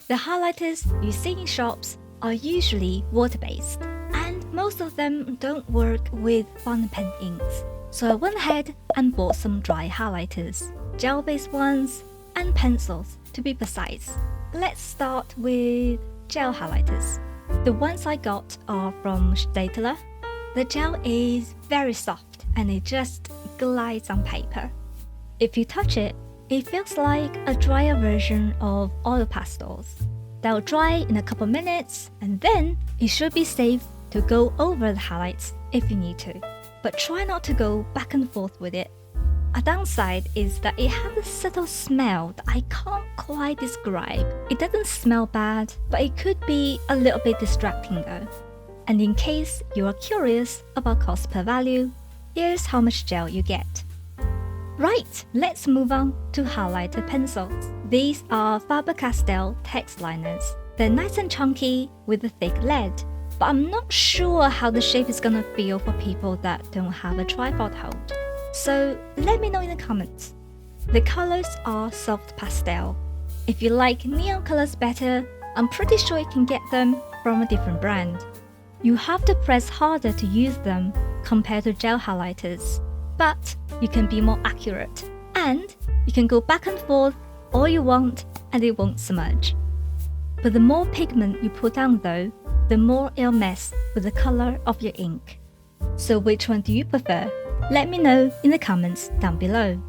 The highlighters you see in shops are usually water-based, and most of them don't work with fountain pen inks. So I went ahead and bought some dry highlighters, gel-based ones, and pencils to be precise. Let's start with gel highlighters. The ones I got are from Staedtler. The gel is very soft and it just glides on paper. If you touch it, it feels like a drier version of oil pastels. They'll dry in a couple minutes and then it should be safe to go over the highlights if you need to. But try not to go back and forth with it. A downside is that it has a subtle smell that I can't quite describe. It doesn't smell bad, but it could be a little bit distracting though. And in case you are curious about cost per value, here's how much gel you get. Right, let's move on to highlighter pencils. These are Faber-Castell text liners. They're nice and chunky with a thick lead, but I'm not sure how the shape is gonna feel for people that don't have a tripod hold. So let me know in the comments. The colors are soft pastel. If you like neon colors better, I'm pretty sure you can get them from a different brand. You have to press harder to use them compared to gel highlighters, but you can be more accurate. And you can go back and forth all you want and it won't smudge. But the more pigment you put on though, the more it'll mess with the color of your ink. So which one do you prefer? Let me know in the comments down below.